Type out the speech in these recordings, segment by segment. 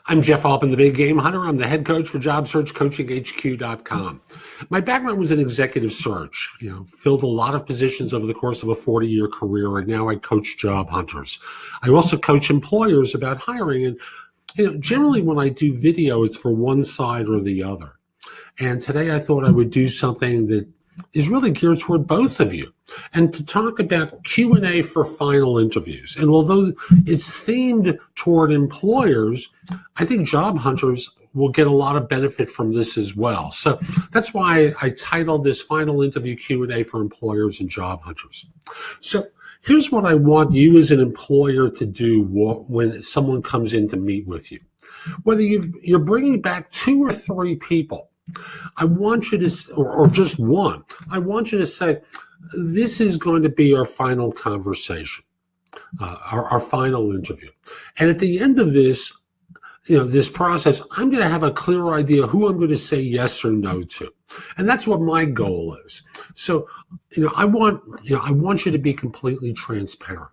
I'm Jeff Altman, the Big Game Hunter. I'm the head coach for JobSearchCoachingHQ.com. My background was in executive search, filled a lot of positions over the course of a 40-year career, and now I coach job hunters. I also coach employers about hiring, and generally when I do video, it's for one side or the other. And today I thought I would do something that is really geared toward both of you, and to talk about Q&A for final interviews. And although it's themed toward employers, I think job hunters will get a lot of benefit from this as well. So that's why I titled this Final Interview Q&A for Employers and Job Hunters. So here's what I want you as an employer to do when someone comes in to meet with you. Whether you're bringing back 2 or 3 people, I want you to, or just one, I want you to say, this is going to be our final conversation, our final interview. And at the end of this, this process, I'm going to have a clear idea who I'm going to say yes or no to. And that's what my goal is. So, I want you to be completely transparent.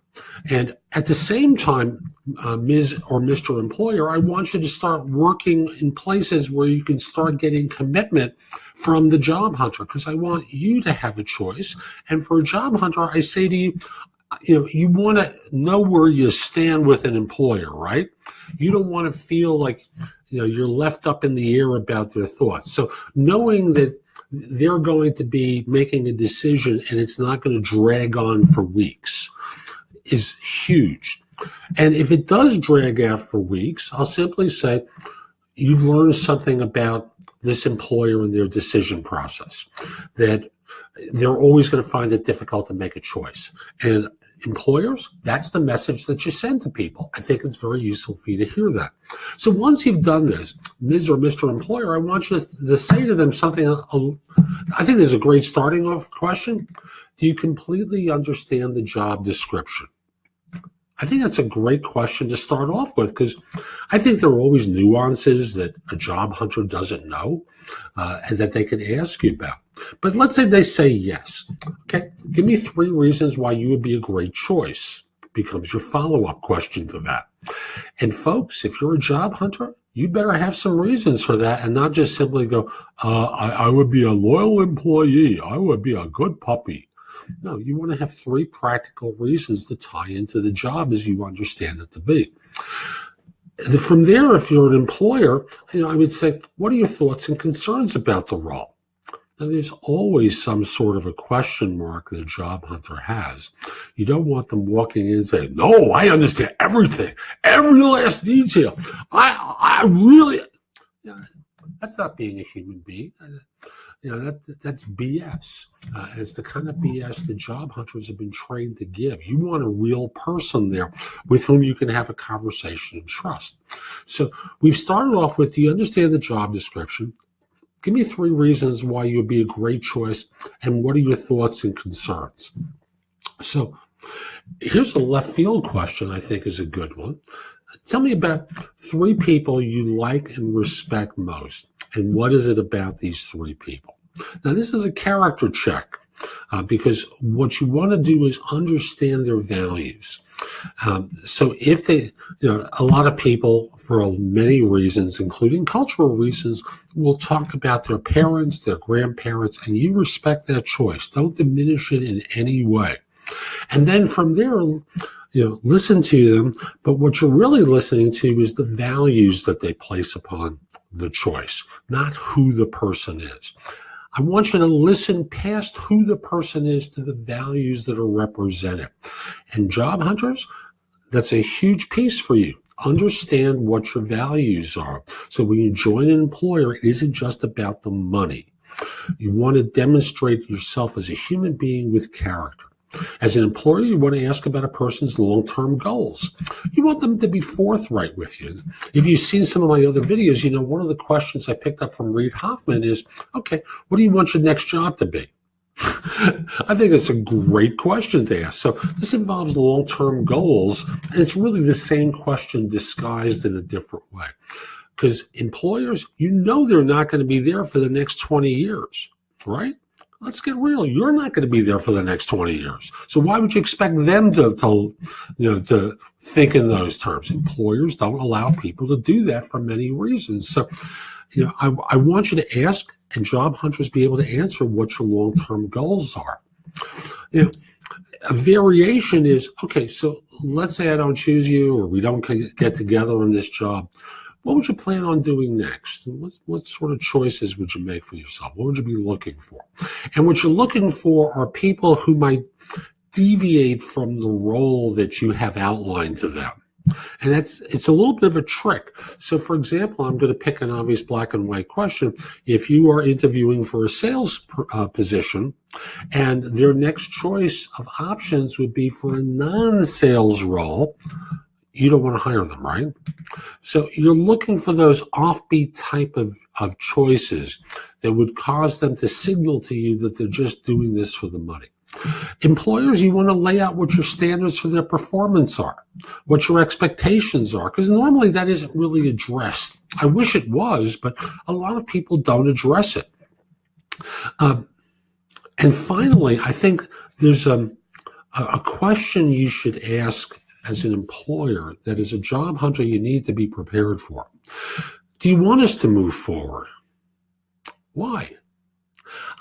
And at the same time, Ms. or Mr. Employer, I want you to start working in places where you can start getting commitment from the job hunter, because I want you to have a choice. And for a job hunter, I say to you, you want to know where you stand with an employer, right? You don't want to feel like, you're left up in the air about their thoughts. So knowing that they're going to be making a decision and it's not going to drag on for weeks is huge. And if it does drag out for weeks, I'll simply say, you've learned something about this employer and their decision process, that they're always going to find it difficult to make a choice. And employers, that's the message that you send to people. I think it's very useful for you to hear that. So once you've done this, Ms. or Mr. Employer, I want you to say to them something. I think there's a great starting off question. Do you completely understand the job description? I think that's a great question to start off with, because I think there are always nuances that a job hunter doesn't know and that they can ask you about. But let's say they say yes. Okay, give me 3 reasons why you would be a great choice, becomes your follow-up question to that. And folks, if you're a job hunter, you better have some reasons for that and not just simply go, I would be a loyal employee. I would be a good puppy. No, you want to have 3 practical reasons to tie into the job as you understand it to be. From there, if you're an employer, I would say, what are your thoughts and concerns about the role? Now, there's always some sort of a question mark that a job hunter has. You don't want them walking in and saying, no, I understand everything, every last detail. I really, that's not being a human being. That's BS. It's the kind of BS that job hunters have been trained to give. You want a real person there with whom you can have a conversation and trust. So we've started off with, do you understand the job description? Give me 3 reasons why you would be a great choice, and what are your thoughts and concerns? So here's a left field question I think is a good one. Tell me about 3 people you like and respect most, and what is it about these 3 people? Now, this is a character check because what you want to do is understand their values. So if they, a lot of people, for many reasons, including cultural reasons, will talk about their parents, their grandparents, and you respect that choice. Don't diminish it in any way. And then from there, listen to them. But what you're really listening to is the values that they place upon the choice, not who the person is. I want you to listen past who the person is to the values that are represented. And job hunters, that's a huge piece for you. Understand what your values are. So when you join an employer, it isn't just about the money. You want to demonstrate yourself as a human being with character. As an employer, you want to ask about a person's long-term goals. You want them to be forthright with you. If you've seen some of my other videos, one of the questions I picked up from Reid Hoffman is, okay, what do you want your next job to be? I think it's a great question to ask. So this involves long-term goals, and it's really the same question disguised in a different way. Because employers, they're not going to be there for the next 20 years, right? let's get real. You're not going to be there for the next 20 years. So why would you expect them to think in those terms? Employers don't allow people to do that for many reasons. So, I want you to ask, and job hunters be able to answer what your long-term goals are. A variation is, okay, so let's say I don't choose you or we don't get together on this job. What would you plan on doing next? What sort of choices would you make for yourself? What would you be looking for? And what you're looking for are people who might deviate from the role that you have outlined to them. And it's a little bit of a trick. So, for example, I'm going to pick an obvious black and white question. If you are interviewing for a sales position and their next choice of options would be for a non-sales role, you don't want to hire them, right? So you're looking for those offbeat type of choices that would cause them to signal to you that they're just doing this for the money. Employers, you want to lay out what your standards for their performance are, what your expectations are, because normally that isn't really addressed. I wish it was, but a lot of people don't address it. And finally, I think there's a question you should ask as an employer that as a job hunter you need to be prepared for. Do you want us to move forward? Why?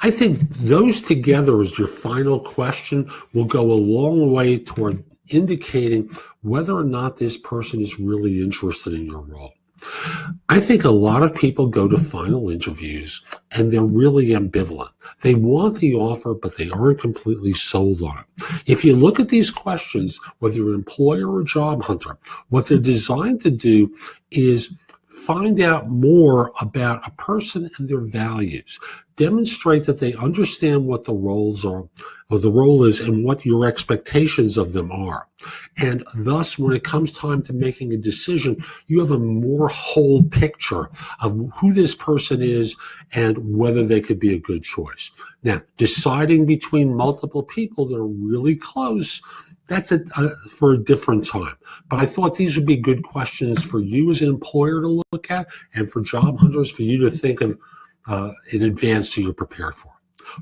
I think those together as your final question will go a long way toward indicating whether or not this person is really interested in your role. I think a lot of people go to final interviews and they're really ambivalent. They want the offer, but they aren't completely sold on it. If you look at these questions, whether you're an employer or job hunter, what they're designed to do is find out more about a person and their values. Demonstrate that they understand what the roles are, or the role is, and what your expectations of them are. And thus, when it comes time to making a decision, you have a more whole picture of who this person is and whether they could be a good choice. Now, deciding between multiple people that are really close, that's for a different time. But I thought these would be good questions for you as an employer to look at, and for job hunters for you to think of in advance so you're prepared for.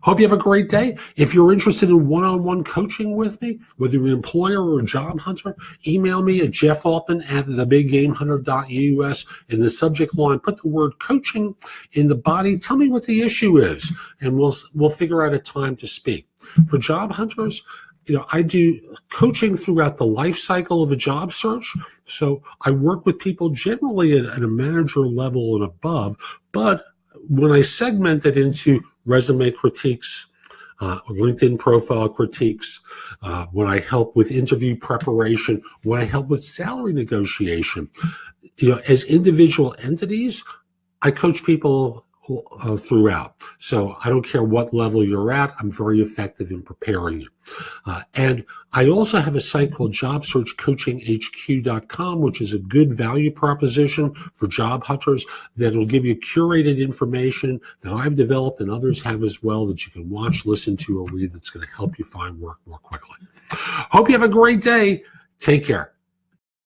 Hope you have a great day. If you're interested in one-on-one coaching with me, whether you're an employer or a job hunter, email me at jeffaltman@thebiggamehunter.us. In the subject line, put the word coaching in the body. Tell me what the issue is, and we'll figure out a time to speak. For job hunters, I do coaching throughout the life cycle of a job search. So I work with people generally at a manager level and above, but when I segment it into resume critiques, LinkedIn profile critiques, when I help with interview preparation, when I help with salary negotiation, as individual entities, I coach people throughout. So I don't care what level you're at, I'm very effective in preparing you. And I also have a site called JobSearchCoachingHQ.com, which is a good value proposition for job hunters that will give you curated information that I've developed and others have as well that you can watch, listen to, or read that's going to help you find work more quickly. Hope you have a great day. Take care.